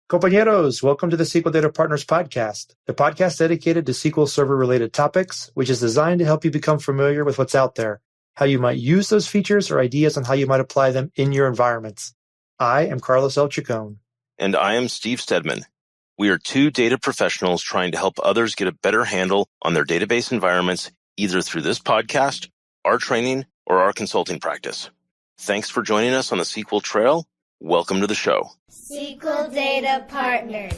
Compañeros, welcome to the SQL Data Partners podcast, the podcast dedicated to SQL Server-related topics, which is designed to help you become familiar with what's out there, how you might use those features, or ideas on how you might apply them in your environments. I am Carlos L. Chacon. And I am Steve Stedman. We are two data professionals trying to help others get a better handle on their database environments, either through this podcast, our training, or our consulting practice. Thanks for joining us on the SQL Trail. Welcome to the show. SQL Data Partners.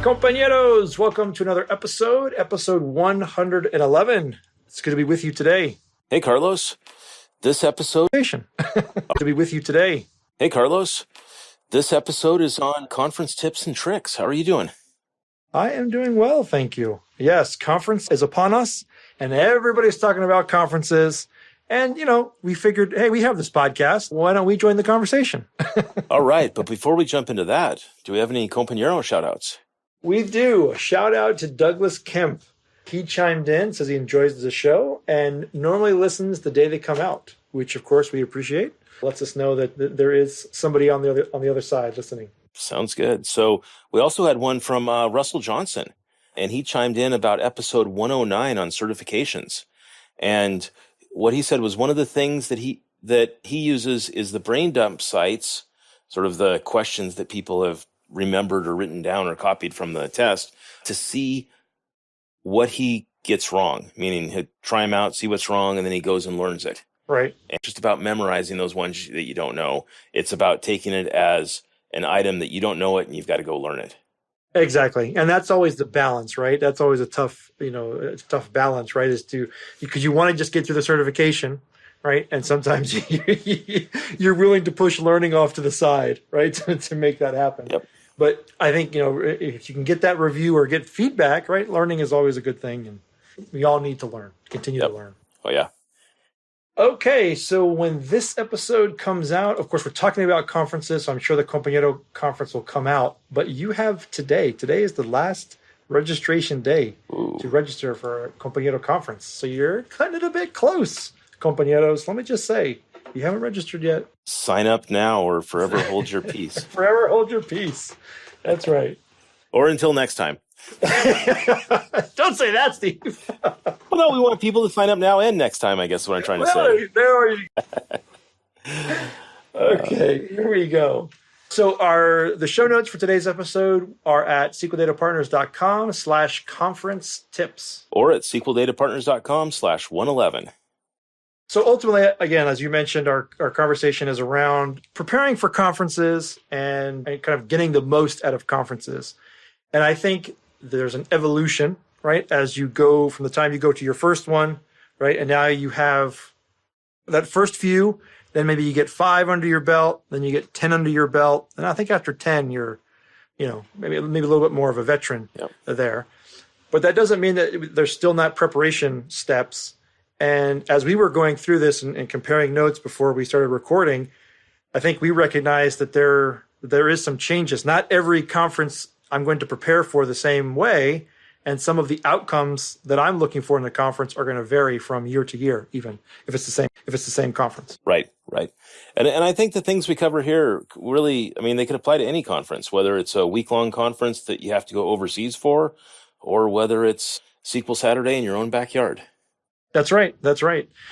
Compañeros, welcome to another episode 111. It's good to be with you today. Hey, Carlos. This episode... to be with you today. Hey, Carlos. This episode is on conference tips and tricks. How are you doing? I am doing well, thank you. Yes, conference is upon us, and everybody's talking about conferences. And, we figured, hey, we have this podcast. Why don't we join the conversation? All right, but before we jump into that, do we have any compañero shout-outs? We do. A shout out to Douglas Kemp. He chimed in, says he enjoys the show, and normally listens the day they come out, which, of course, we appreciate. Lets us know that there is somebody on the other side listening. Sounds good. So we also had one from Russell Johnson, and he chimed in about episode 109 on certifications. And what he said was one of the things that he uses is the brain dump sites, sort of the questions that people have remembered or written down or copied from the test, to see what he gets wrong, meaning he'll try them out, see what's wrong, and then he goes and learns it. Right. And just about memorizing those ones that you don't know. It's about taking it as an item that you don't know it and you've got to go learn it. Exactly. And that's always the balance, right? That's always a tough balance, right? Because you want to just get through the certification, right? And sometimes you're willing to push learning off to the side, right? to make that happen. Yep. But I think, if you can get that review or get feedback, right? Learning is always a good thing. And we all need to learn, continue to learn. Oh, yeah. Okay, so when this episode comes out, of course, we're talking about conferences, so I'm sure the Compañero conference will come out. But you have today. Today is the last registration day to register for a Compañero conference. So you're kind of a bit close, Compañeros. Let me just say, if you haven't registered yet, sign up now or forever hold your peace. Forever hold your peace. That's right. Or until next time. Don't say that, Steve. Well, no, we want people to sign up now and next time, I guess is what I'm trying to say. There you Okay, here we go. So the show notes for today's episode are at SQLDataPartners.com/conference tips. Or at SQLDataPartners.com/111. So ultimately, again, as you mentioned, our conversation is around preparing for conferences and kind of getting the most out of conferences. And I think there's an evolution, right? As you go from the time you go to your first one, right? And now you have that first few, then maybe you get 5 under your belt, then you get 10 under your belt. And I think after 10, you're, maybe a little bit more of a veteran there. But that doesn't mean that there's still not preparation steps. And as we were going through this and comparing notes before we started recording, I think we recognized that there is some changes. Not every conference I'm going to prepare for the same way, and some of the outcomes that I'm looking for in the conference are going to vary from year to year, even if it's the same conference. Right. And I think the things we cover here really, they could apply to any conference, whether it's a week-long conference that you have to go overseas for, or whether it's SQL Saturday in your own backyard. That's right.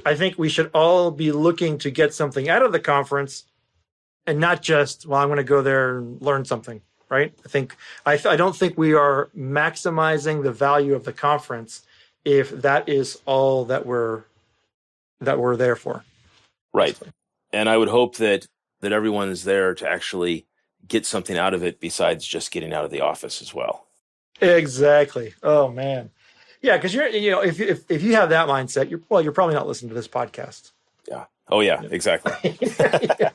I think we should all be looking to get something out of the conference and not just, I'm going to go there and learn something, right? I don't think we are maximizing the value of the conference if that is all that we're there for. Right. And I would hope that everyone is there to actually get something out of it besides just getting out of the office as well. Exactly. Oh, man. Yeah, because if you have that mindset, you're probably not listening to this podcast. Yeah. Oh yeah, exactly. Yeah.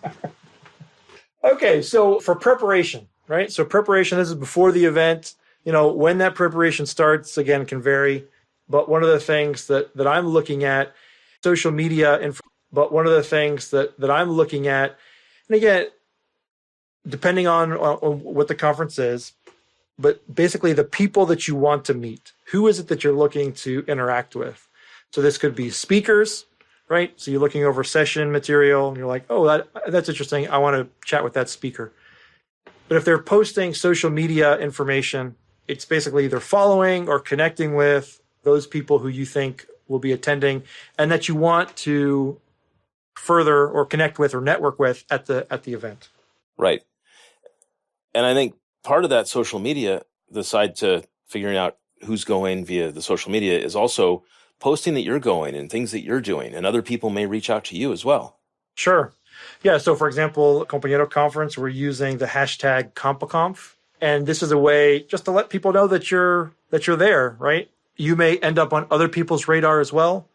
Okay, so for preparation, right? So preparation, this is before the event. When that preparation starts, again, can vary. But one of the things that I'm looking at, social media, and again, depending on what the conference is, but basically the people that you want to meet. Who is it that you're looking to interact with? So this could be speakers, right? So you're looking over session material and you're like, oh, that's interesting. I want to chat with that speaker. But if they're posting social media information, it's basically either following or connecting with those people who you think will be attending and that you want to further or connect with or network with at the event. Right. And I think part of that social media, the side to figuring out who's going via the social media, is also posting that you're going and things that you're doing, and other people may reach out to you as well. Sure. Yeah. So for example, Compañero Conference, we're using the hashtag CompaConf. And this is a way just to let people know that you're there, right? You may end up on other people's radar as well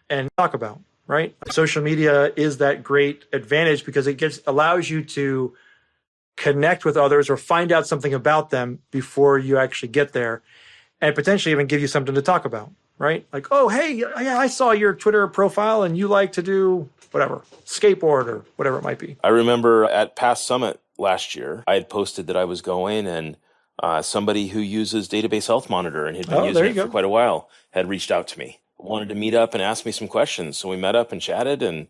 and talk about, right? Social media is that great advantage because it allows you to connect with others or find out something about them before you actually get there and potentially even give you something to talk about, right? Like, oh, hey, yeah, I saw your Twitter profile and you like to do whatever, skateboard or whatever it might be. I remember at Past Summit last year, I had posted that I was going, and somebody who uses Database Health Monitor and had been using it for quite a while had reached out to me, wanted to meet up and ask me some questions. So we met up and chatted, and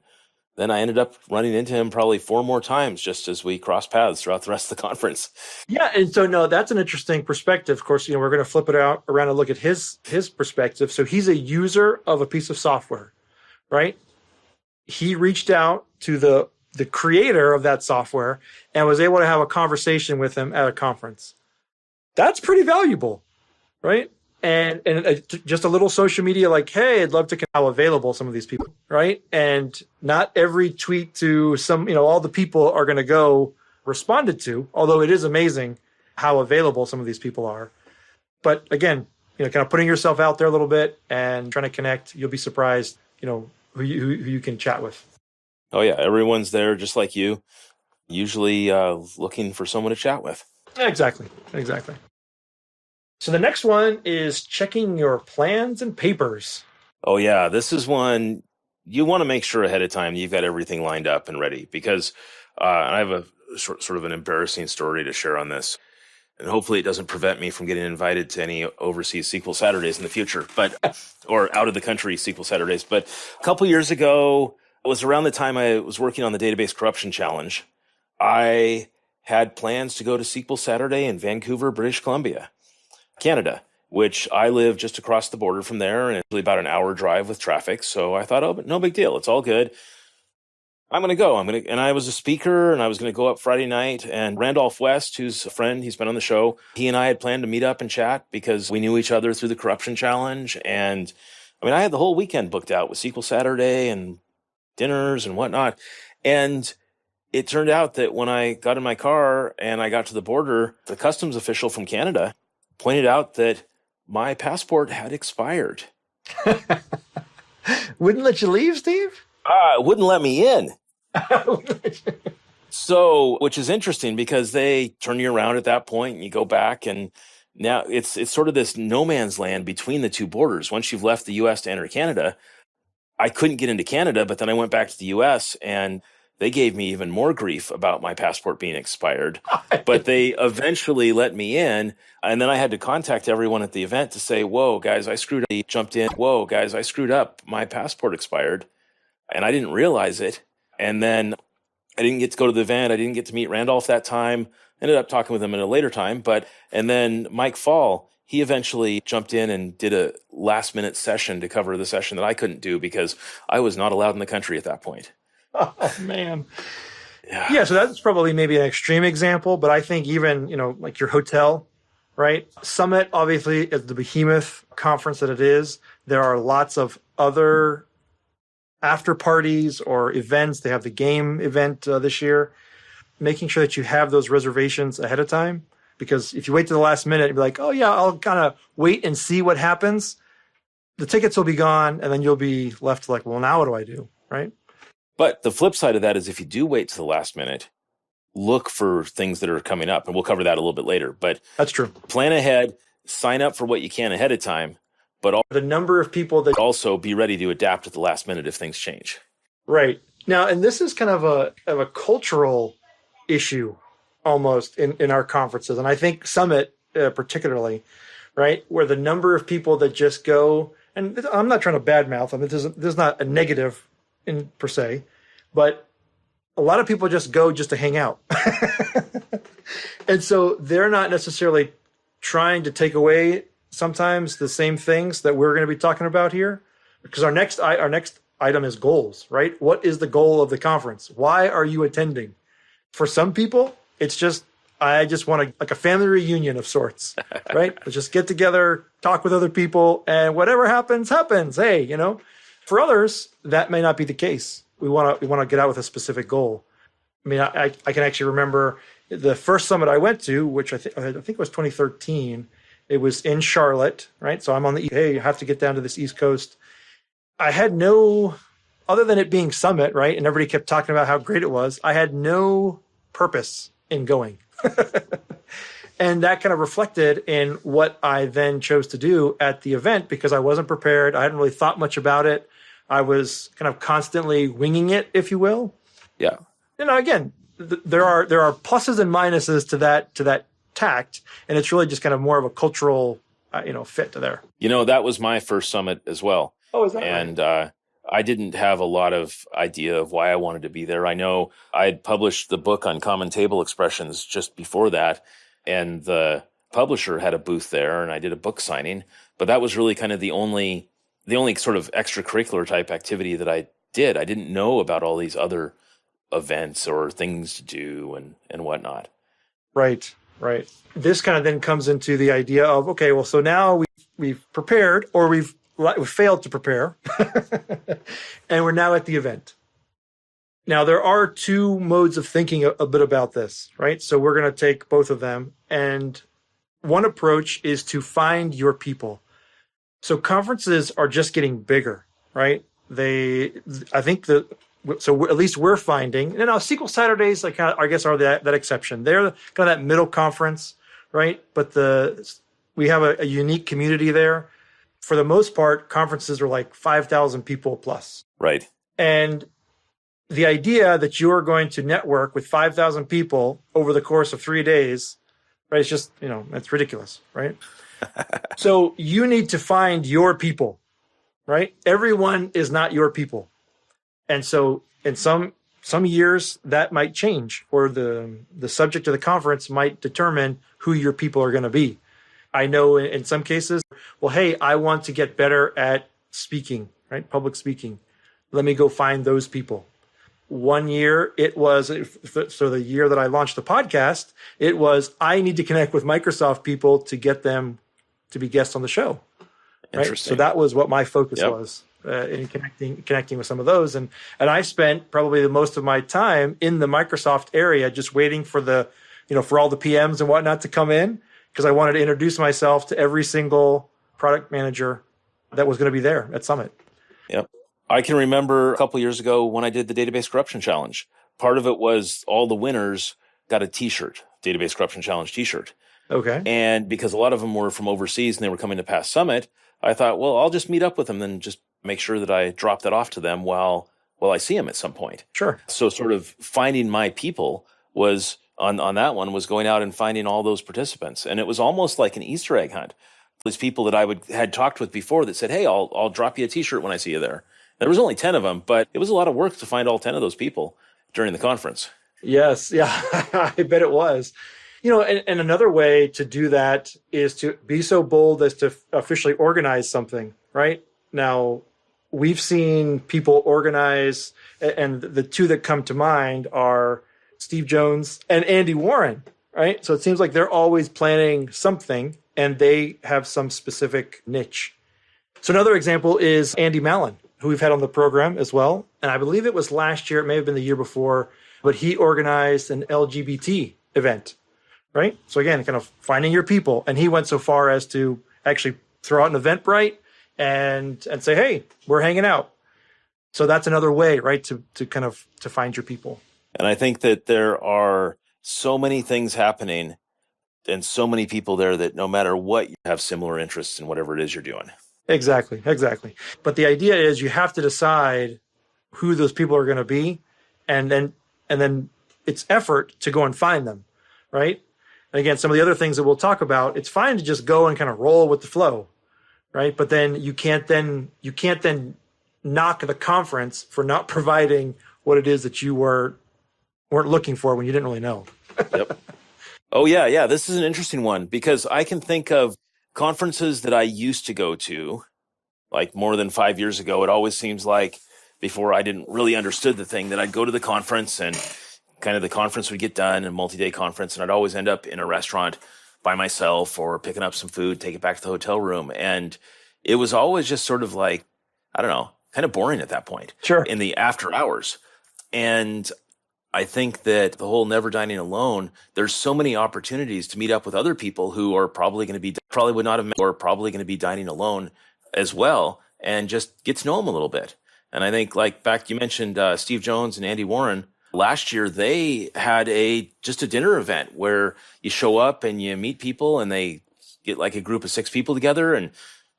then I ended up running into him probably 4 more times just as we crossed paths throughout the rest of the conference. Yeah, and so no, that's an interesting perspective. Of course, we're going to flip it around and look at his perspective. So he's a user of a piece of software, right? He reached out to the creator of that software and was able to have a conversation with him at a conference. That's pretty valuable, right? And just a little social media like, hey, I'd love to how available some of these people, right? And not every tweet to all the people are going to go responded to, although it is amazing how available some of these people are. But again, kind of putting yourself out there a little bit and trying to connect, you'll be surprised, who you can chat with. Oh yeah, everyone's there just like you, usually looking for someone to chat with. Exactly. So the next one is checking your plans and papers. Oh yeah, this is one you want to make sure ahead of time you've got everything lined up and ready, because I have a sort of an embarrassing story to share on this. And hopefully it doesn't prevent me from getting invited to any overseas SQL Saturdays in the future, or out of the country SQL Saturdays. But a couple years ago, it was around the time I was working on the Database Corruption Challenge. I had plans to go to SQL Saturday in Vancouver, British Columbia, Canada, which I live just across the border from there, and it's really about an hour drive with traffic. So I thought, oh, no big deal. It's all good. I'm going to go. And I was a speaker, and I was going to go up Friday night. And Randolph West, who's a friend, he's been on the show. He and I had planned to meet up and chat because we knew each other through the Corruption Challenge. And I had the whole weekend booked out with SQL Saturday and dinners and whatnot. And it turned out that when I got in my car and I got to the border, the customs official from Canada pointed out that my passport had expired. Wouldn't let you leave, Steve? Wouldn't let me in. So, which is interesting because they turn you around at that point and you go back, and now it's sort of this no man's land between the two borders. Once you've left the U.S. to enter Canada, I couldn't get into Canada, but then I went back to the U.S. and they gave me even more grief about my passport being expired. But they eventually let me in, and then I had to contact everyone at the event to say, whoa, guys, I screwed up. They jumped in. Whoa, guys, I screwed up. My passport expired, and I didn't realize it. And then I didn't get to go to the event. I didn't get to meet Randolph that time. Ended up talking with him at a later time. And then Mike Fall, he eventually jumped in and did a last minute session to cover the session that I couldn't do because I was not allowed in the country at that point. Oh, man. Yeah, so that's probably maybe an extreme example, but I think even, like your hotel, right? Summit, obviously, is the behemoth conference that it is. There are lots of other after parties or events. They have the game event this year. Making sure that you have those reservations ahead of time, because if you wait to the last minute and be like, oh yeah, I'll kind of wait and see what happens, the tickets will be gone, and then you'll be left like, well, now what do I do, right? But the flip side of that is if you do wait to the last minute, look for things that are coming up, and we'll cover that a little bit later. But that's true. Plan ahead, sign up for what you can ahead of time, but the number of people that also be ready to adapt at the last minute if things change. Right. Now, and this is kind of a cultural issue almost in our conferences. And I think Summit particularly, right, where the number of people that just go, and I'm not trying to badmouth, I mean, there's not a negative in per se, but a lot of people just go just to hang out. And so they're not necessarily trying to take away sometimes the same things that we're going to be talking about here, because our next item is goals, right? What is the goal of the conference? Why are you attending? For some people, it's just, I just want like a family reunion of sorts, right? Let's just get together, talk with other people, and whatever happens, happens. Hey, for others, that may not be the case. We want to get out with a specific goal. I mean, I can actually remember the first summit I went to, which I think was 2013. It was in Charlotte, right? So I'm on hey, you have to get down to this East Coast. I had no, other than it being Summit, right? And everybody kept talking about how great it was. I had no purpose in going. And that kind of reflected in what I then chose to do at the event, because I wasn't prepared. I hadn't really thought much about it. I was kind of constantly winging it, if you will. Yeah. Again, there are pluses and minuses to that tact, and it's really just kind of more of a cultural, fit to there. That was my first summit as well. Oh, is that and, right? I didn't have a lot of idea of why I wanted to be there. I know I had published the book on common table expressions just before that, and the publisher had a booth there, and I did a book signing. But that was really kind of the only sort of extracurricular type activity that I did. I didn't know about all these other events or things to do and whatnot. Right. This kind of then comes into the idea of, okay, well, so now we've prepared, or we've failed to prepare, and we're now at the event. Now, there are two modes of thinking a bit about this, right? So we're going to take both of them. And one approach is to find your people. So conferences are just getting bigger, right? So at least we're finding, and now SQL Saturdays, I guess, are that exception. They're kind of that middle conference, right? But we have a unique community there. For the most part, conferences are like 5,000 people plus. Right. And the idea that you are going to network with 5,000 people over the course of 3 days, right? It's just, it's ridiculous, right? So you need to find your people, right? Everyone is not your people. And so in some years that might change, or the subject of the conference might determine who your people are going to be. I know in some cases, well, hey, I want to get better at speaking, right? Public speaking. Let me go find those people. One year it was, so the year that I launched the podcast, it was, I need to connect with Microsoft people to get them to be guests on the show. Right? Interesting. So that was what my focus was in connecting with some of those. And I spent probably the most of my time in the Microsoft area, just waiting for for all the PMs and whatnot to come in, because I wanted to introduce myself to every single product manager that was going to be there at Summit. Yep. I can remember a couple years ago when I did the Database Corruption Challenge. Part of it was all the winners got a T-shirt, Database Corruption Challenge T-shirt. Okay. And because a lot of them were from overseas and they were coming to Past Summit, I thought, well, I'll just meet up with them and just make sure that I drop that off to them while I see them at some point. Sure. So sort of finding my people was on that one, was going out and finding all those participants. And it was almost like an Easter egg hunt. These people that I had talked with before that said, hey, I'll drop you a T-shirt when I see you there. There was only 10 of them, but it was a lot of work to find all 10 of those people during the conference. Yes. Yeah. I bet it was. And another way to do that is to be so bold as to officially organize something, right? Now, we've seen people organize, and the two that come to mind are Steve Jones and Andy Warren, right? So it seems like they're always planning something, and they have some specific niche. So another example is Andy Mallon, who we've had on the program as well. And I believe it was last year, it may have been the year before, but he organized an LGBT event, right? So again, kind of finding your people. And he went so far as to actually throw out an Eventbrite and say, hey, we're hanging out. So that's another way, right, to find your people. And I think that there are so many things happening and so many people there that no matter what, you have similar interests in whatever it is you're doing. Exactly. But the idea is you have to decide who those people are going to be, and then it's effort to go and find them, right? And again, some of the other things that we'll talk about, it's fine to just go and kind of roll with the flow, right? But then you can't then knock the conference for not providing what it is that you weren't looking for when you didn't really know. Yep. Oh, yeah. This is an interesting one because I can think of conferences that I used to go to, like more than 5 years ago. It always seems like before I didn't really understood the thing that I'd go to the conference and kind of the conference would get done, a multi-day conference, and I'd always end up in a restaurant by myself or picking up some food, take it back to the hotel room. And it was always just sort of like, I don't know, kind of boring at that point. Sure. In the after hours. And I think that the whole never dining alone, there's so many opportunities to meet up with other people who are probably would not have met, or probably going to be dining alone as well, and just get to know them a little bit. And I think, like back, you mentioned Steve Jones and Andy Warren. Last year, they had just a dinner event where you show up and you meet people, and they get like a group of 6 people together, and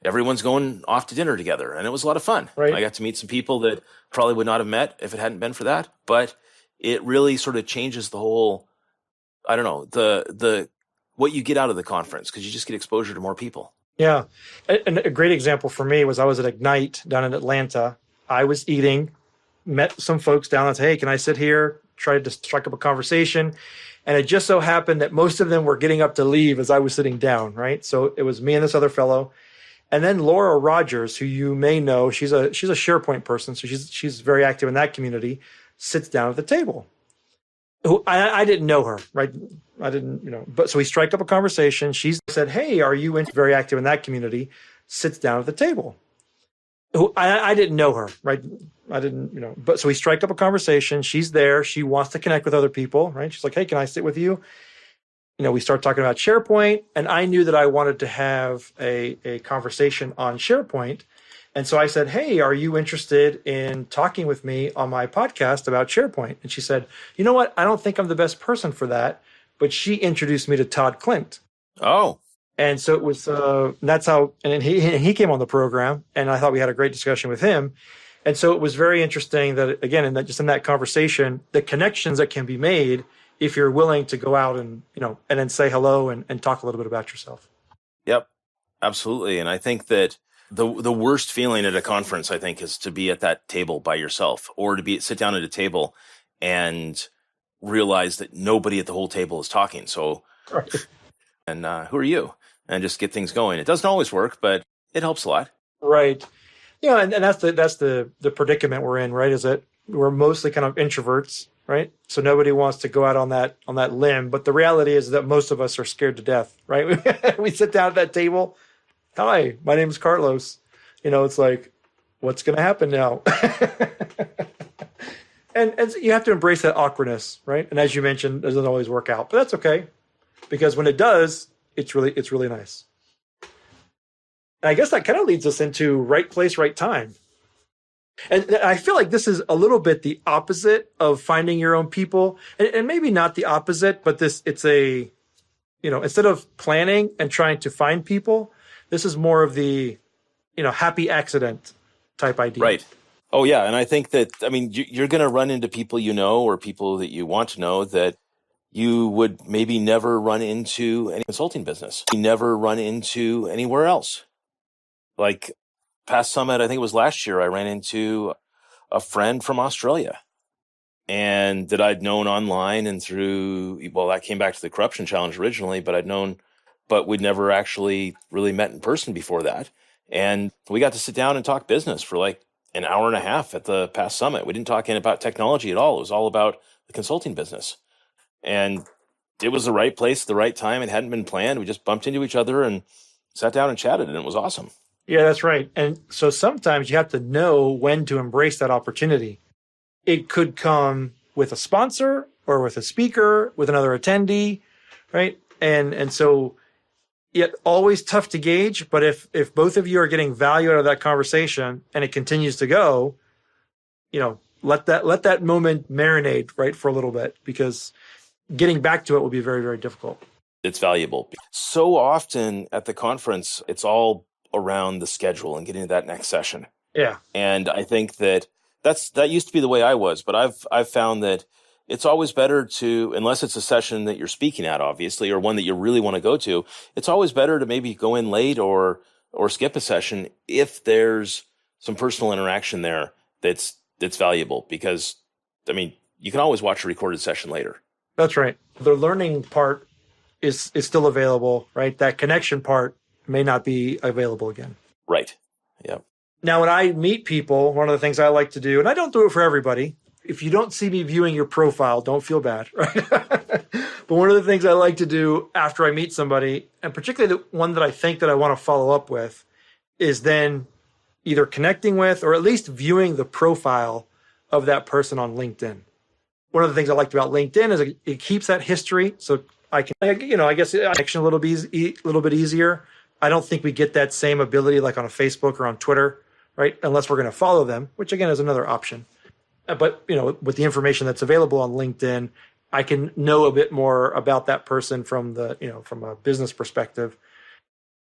everyone's going off to dinner together. And it was a lot of fun. Right. I got to meet some people that probably would not have met if it hadn't been for that. But it really sort of changes the whole, I don't know, the what you get out of the conference, because you just get exposure to more people. Yeah. And a great example for me was I was at Ignite down in Atlanta. I was eating, met some folks down and said, hey, can I sit here? Tried to strike up a conversation. And it just so happened that most of them were getting up to leave as I was sitting down, right? So it was me and this other fellow. And then Laura Rogers, who you may know, she's a SharePoint person, so she's very active in that community, sits down at the table. Who I didn't know her, right? I didn't, but so we strike up a conversation. She said, hey, are you very active in that community? Sits down at the table. Who I didn't know her, right? I didn't, but so we strike up a conversation. She's there. She wants to connect with other people, right? She's like, hey, can I sit with you? We start talking about SharePoint, and I knew that I wanted to have a conversation on SharePoint. And so I said, hey, are you interested in talking with me on my podcast about SharePoint? And she said, you know what? I don't think I'm the best person for that. But she introduced me to Todd Klint. Oh. And so it was, that's how, and he came on the program, and I thought we had a great discussion with him. And so it was very interesting that, again, in that conversation, the connections that can be made if you're willing to go out and, and then say hello and talk a little bit about yourself. Yep, absolutely. And I think that the worst feeling at a conference, I think, is to be at that table by yourself, or to sit down at a table and realize that nobody at the whole table is talking. So, right. And who are you? And just get things going. It doesn't always work, but it helps a lot. Right. Yeah, and that's the predicament we're in, right? Is that we're mostly kind of introverts, right? So nobody wants to go out on that limb. But the reality is that most of us are scared to death, right? We sit down at that table. Hi, my name is Carlos. It's like, what's going to happen now? and you have to embrace that awkwardness, right? And as you mentioned, it doesn't always work out, but that's okay, because when it does, it's really nice. And I guess that kind of leads us into right place, right time. And I feel like this is a little bit the opposite of finding your own people, and maybe not the opposite, but it's instead of planning and trying to find people, this is more of the, happy accident type idea. Right. Oh, yeah. And I think that, you're going to run into people or people that you want to know that you would maybe never run into any consulting business. You never run into anywhere else. Like past Summit, I think it was last year, I ran into a friend from Australia, and that I'd known online and through, that came back to the Corruption Challenge originally, but we'd never actually really met in person before that. And we got to sit down and talk business for like an hour and a half at the past Summit. We didn't talk about technology at all. It was all about the consulting business. And it was the right place at the right time. It hadn't been planned. We just bumped into each other and sat down and chatted, and it was awesome. Yeah, that's right. And so sometimes you have to know when to embrace that opportunity. It could come with a sponsor or with a speaker, with another attendee, right? And so yet always tough to gauge, but if both of you are getting value out of that conversation and it continues to go, let that moment marinate, right, for a little bit, because getting back to it will be very, very difficult. It's valuable. So often at the conference, it's all around the schedule and getting to that next session. Yeah. And I think that used to be the way I was, but I've found that it's always better to, unless it's a session that you're speaking at, obviously, or one that you really want to go to, it's always better to maybe go in late or skip a session if there's some personal interaction there that's valuable, because, I mean, you can always watch a recorded session later. That's right. The learning part is still available, right? That connection part may not be available again. Right. Yeah. Now, when I meet people, one of the things I like to do, and I don't do it for everybody, if you don't see me viewing your profile, don't feel bad, right? But one of the things I like to do after I meet somebody, and particularly the one that I think that I want to follow up with, is then either connecting with or at least viewing the profile of that person on LinkedIn. One of the things I liked about LinkedIn is it keeps that history, so I can, I guess connection a little bit easier. I don't think we get that same ability like on a Facebook or on Twitter, right? Unless we're going to follow them, which again is another option. But, with the information that's available on LinkedIn, I can know a bit more about that person from from a business perspective,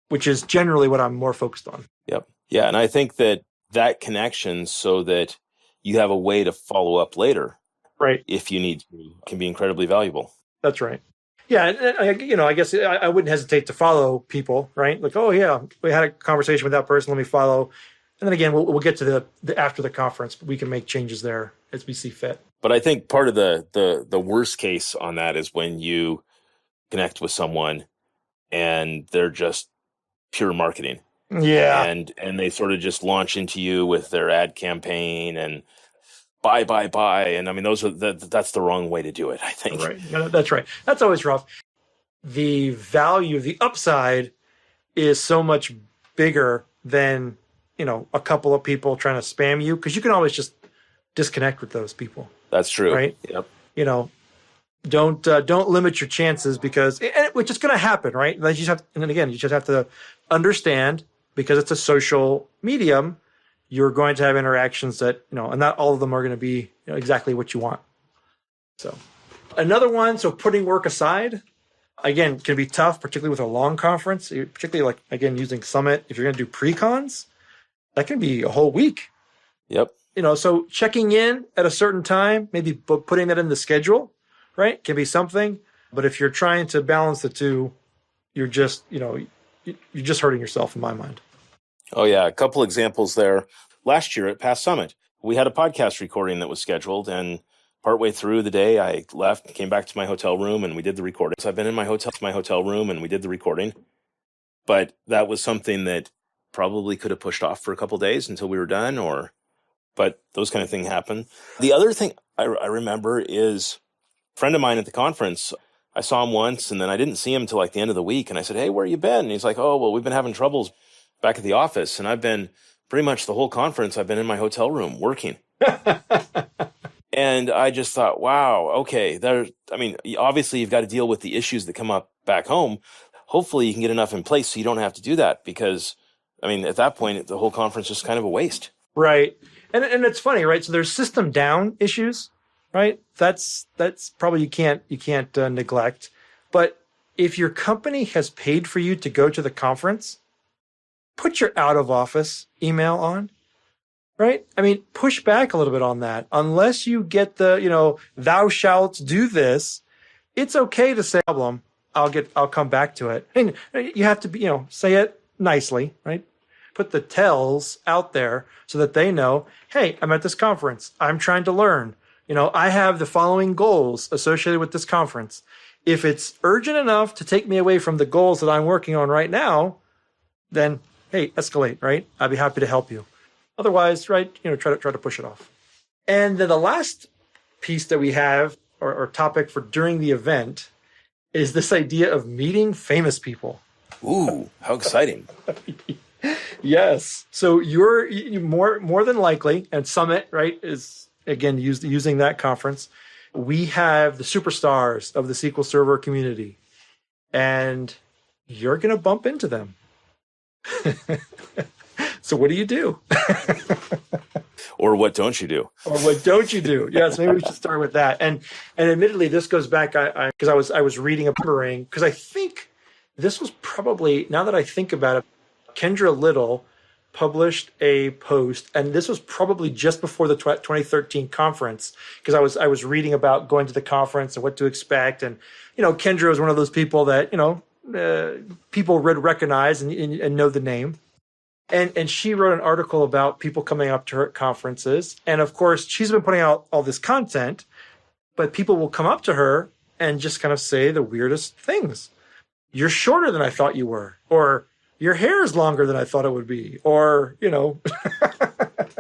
which is generally what I'm more focused on. Yep. Yeah. And I think that connection, so that you have a way to follow up later, right, if you need to, can be incredibly valuable. That's right. Yeah. And I guess I wouldn't hesitate to follow people, right? Like, oh yeah, we had a conversation with that person. Let me follow. And then again, we'll get to the after the conference, but we can make changes there as we see fit. But I think part of the worst case on that is when you connect with someone and they're just pure marketing. Yeah. And they sort of just launch into you with their ad campaign and buy. And I mean, that's the wrong way to do it, I think. Right. No, that's right. That's always rough. The value, the upside is so much bigger than, a couple of people trying to spam you, because you can always just disconnect with those people. That's true. Right. Yep. Don't limit your chances, because which is going to happen, right? You just have to understand, because it's a social medium, you're going to have interactions that, and not all of them are going to be exactly what you want. So another one, so putting work aside, again, can be tough, particularly with a long conference, particularly like, again, using Summit. If you're going to do pre-cons, that can be a whole week. Yep. So checking in at a certain time, maybe putting that in the schedule, right, can be something. But if you're trying to balance the two, you're just hurting yourself, in my mind. Oh, yeah. A couple examples there. Last year at Past Summit, we had a podcast recording that was scheduled, and partway through the day, I left, came back to my hotel room, and we did the recording. So I've been in my hotel room, and we did the recording. But that was something that probably could have pushed off for a couple of days until we were done, but those kind of things happen. The other thing I remember is a friend of mine at the conference. I saw him once, and then I didn't see him until like the end of the week. And I said, "Hey, where you been?" And he's like, "Oh, well, we've been having troubles back at the office. And I've been pretty much the whole conference, I've been in my hotel room working." And I just thought, wow, okay. Obviously you've got to deal with the issues that come up back home. Hopefully you can get enough in place so you don't have to do that, because, at that point, the whole conference is kind of a waste. Right. And it's funny, right? So there's system down issues, right? That's probably you can't neglect. But if your company has paid for you to go to the conference, put your out of office email on, right? Push back a little bit on that. Unless you get the, thou shalt do this, it's okay to say problem. I'll come back to it. And you have to be, say it nicely, right? Put the tells out there so that they know, hey, I'm at this conference. I'm trying to learn. I have the following goals associated with this conference. If it's urgent enough to take me away from the goals that I'm working on right now, then, hey, escalate, right? I'd be happy to help you. Otherwise, right, try to push it off. And then the last piece that we have, or topic for during the event, is this idea of meeting famous people. Ooh, how exciting. Yes. So you're more than likely, and Summit, right, is again using that conference. We have the superstars of the SQL Server community, and you're going to bump into them. So what do you do? Or what don't you do? Or what don't you do? Yes, maybe we should start with that. And admittedly, this goes back because I was reading I think this was probably, now that I think about it, Kendra Little published a post, and this was probably just before the 2013 conference, because I was reading about going to the conference and what to expect. And, Kendra is one of those people that, people would recognize and know the name. And she wrote an article about people coming up to her at conferences. And of course, she's been putting out all this content, but people will come up to her and just kind of say the weirdest things. You're shorter than I thought you were, or your hair is longer than I thought it would be, or,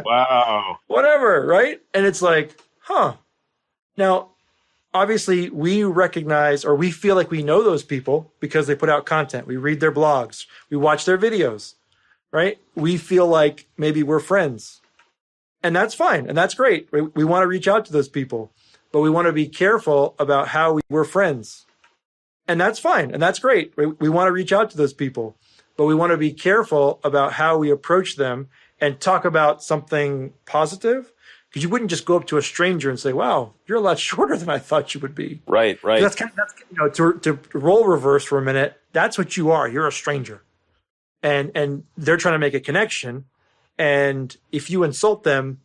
Wow. whatever, right? And it's like, huh. Now, obviously, we recognize, or we feel like we know those people because they put out content. We read their blogs. We watch their videos, right? We feel like maybe we're friends. And that's fine. And that's great. We want to reach out to those people, but we want to be careful about how we're friends. And that's fine. And that's great. We want to reach out to those people, but we want to be careful about how we approach them and talk about something positive. Because you wouldn't just go up to a stranger and say, wow, you're a lot shorter than I thought you would be. Right. That's to role reverse for a minute. That's what you are. You're a stranger. And they're trying to make a connection. And if you insult them,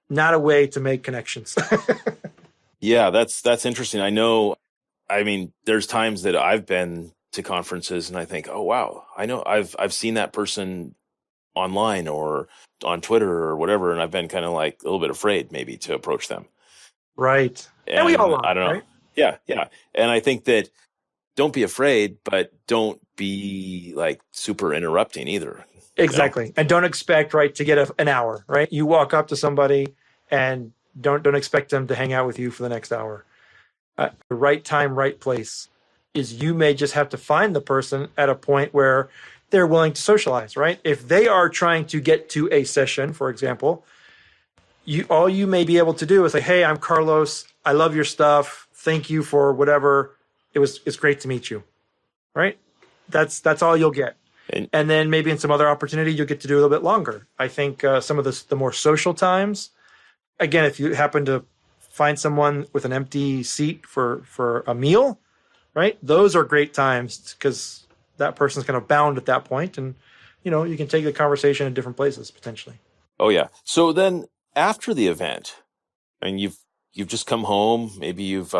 not a way to make connections. Yeah, that's interesting. There's times that I've been to conferences and I think, oh, wow, I know I've seen that person online or on Twitter or whatever, and I've been kind of like a little bit afraid maybe to approach them. Right. And we all are, I don't know. Right? Yeah. And I think that don't be afraid, but don't be like super interrupting either. Exactly. And don't expect, right, to get an hour, right? You walk up to somebody and don't expect them to hang out with you for the next hour. The right time, right place is you may just have to find the person at a point where they're willing to socialize, right? If they are trying to get to a session, for example, all you may be able to do is say, hey, I'm Carlos. I love your stuff. Thank you for whatever. It's great to meet you, right? That's all you'll get. And then maybe in some other opportunity, you'll get to do a little bit longer. I think some of the more social times, again, if you happen to find someone with an empty seat for a meal, right? Those are great times because that person's going to bound at that point, and you can take the conversation in different places potentially. Oh yeah. So then after the event, and you've just come home, maybe you've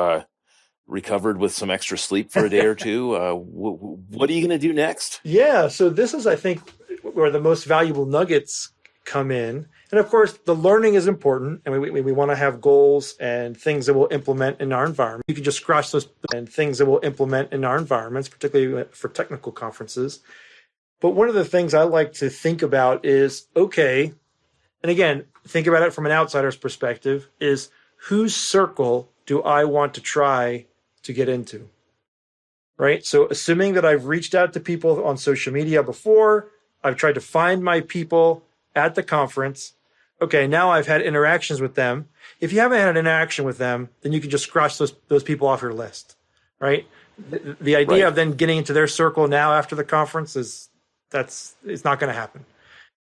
recovered with some extra sleep for a day or two. What are you going to do next? Yeah. So this is, I think, where the most valuable nuggets come in. And of course, the learning is important, and we want to have goals and things that we'll implement in our environment. You can just scratch those and things that we'll implement in our environments, particularly for technical conferences. But one of the things I like to think about is, okay, and again, think about it from an outsider's perspective, is whose circle do I want to try to get into, right? So assuming that I've reached out to people on social media before, I've tried to find my people at the conference. Okay, now I've had interactions with them. If you haven't had an interaction with them, then you can just scratch those people off your list, right? The idea of then getting into their circle now after the conference it's not going to happen.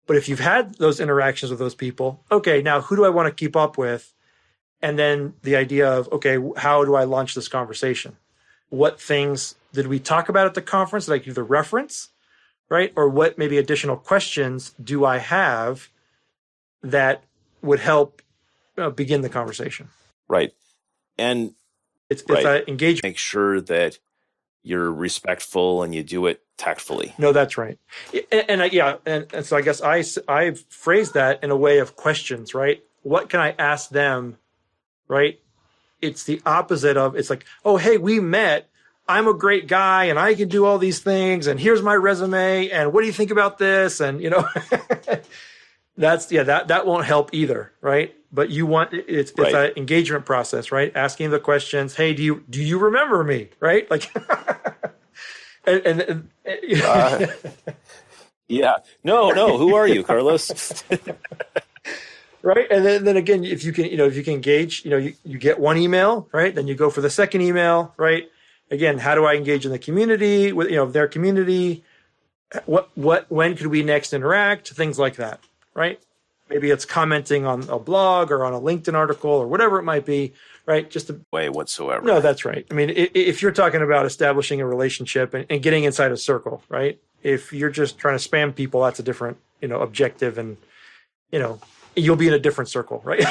But if you've had those interactions with those people, okay, now who do I want to keep up with? And then the idea of, okay, how do I launch this conversation? What things did we talk about at the conference that I can either reference, right? Or what maybe additional questions do I have that would help begin the conversation? Right. And it's engagement. Make sure that you're respectful and you do it tactfully. No, that's right. And so I guess I've phrased that in a way of questions, right? What can I ask them, right? It's the opposite of, it's like, oh, hey, we met. I'm a great guy and I can do all these things. And here's my resume. And what do you think about this? And, that won't help either, right? But you want, it's an engagement process, right? Asking the questions. Hey, do you remember me? Right? Like, yeah. No. Who are you, Carlos? Right. And then again, if you can engage, you get one email, right? Then you go for the second email, right? Again, how do I engage in the community with, their community? When could we next interact? Things like that, right? Maybe it's commenting on a blog or on a LinkedIn article or whatever it might be, right? Just a way whatsoever. No, that's right. I mean, if you're talking about establishing a relationship and getting inside a circle, right? If you're just trying to spam people, that's a different, objective, and, you'll be in a different circle, right?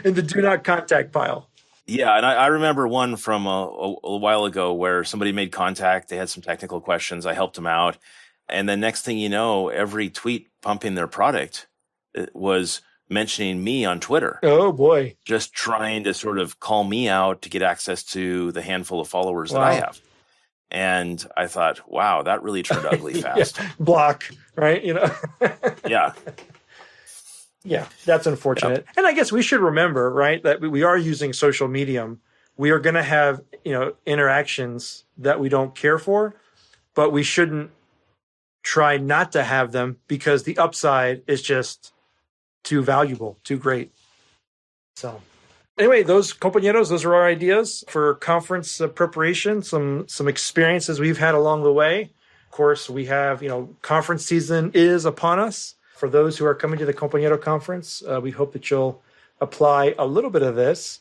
In the do not contact pile. Yeah, and I remember one from a while ago where somebody made contact. They had some technical questions. I helped them out. And then next thing you know, every tweet pumping their product was mentioning me on Twitter. Oh, boy. Just trying to sort of call me out to get access to the handful of followers that I have. And I thought, wow, that really turned ugly fast. Yeah. Block, right? Yeah. Yeah, that's unfortunate. Yep. And I guess we should remember, right, that we are using social medium. We are going to have, interactions that we don't care for, but we shouldn't try not to have them because the upside is just too valuable, too great. So anyway, compañeros, those are our ideas for conference preparation, some experiences we've had along the way. Of course, we have, conference season is upon us. For those who are coming to the Compañero Conference, we hope that you'll apply a little bit of this.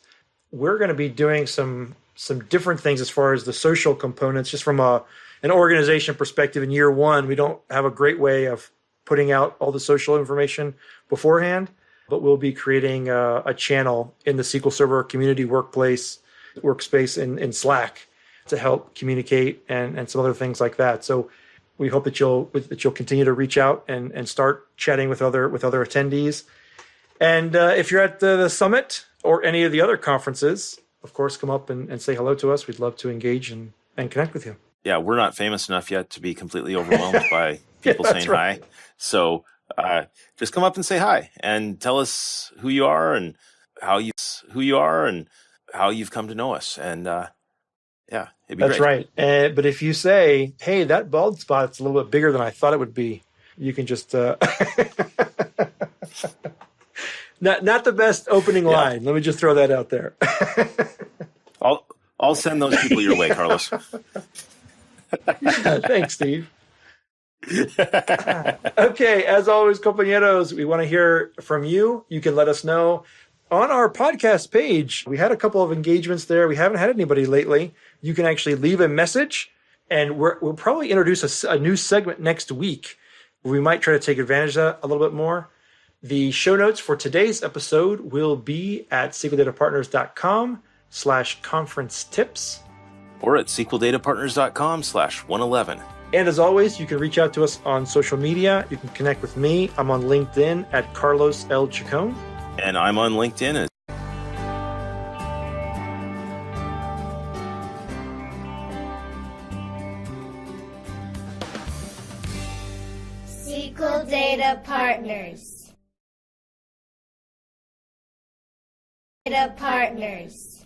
We're going to be doing some different things as far as the social components, just from an organization perspective. In year one, we don't have a great way of putting out all the social information beforehand, but we'll be creating a channel in the SQL Server community workspace in Slack to help communicate and some other things like that. So we hope that you'll continue to reach out and start chatting with other attendees. And if you're at the summit or any of the other conferences, of course, come up and say hello to us. We'd love to engage and connect with you. Yeah, we're not famous enough yet to be completely overwhelmed by people saying hi. So just come up and say hi and tell us who you are and how you've come to know us. And yeah, it'd be That's great. Right. But if you say, hey, that bald spot's a little bit bigger than I thought it would be, you can just not the best opening line. Let me just throw that out there. I'll send those people your way, Carlos. Thanks, Steve. Okay, as always, compañeros, we want to hear from you. You can let us know on our podcast page. We had a couple of engagements there. We haven't had anybody lately. You can actually leave a message, and we'll probably introduce a new segment next week where we might try to take advantage of that a little bit more. The show notes for today's episode will be at SQLDataPartners.com/conference tips. Or at SQLDataPartners.com/111. And as always, you can reach out to us on social media. You can connect with me. I'm on LinkedIn at Carlos L. Chacon. And I'm on LinkedIn as SQL Data Partners. Data Partners.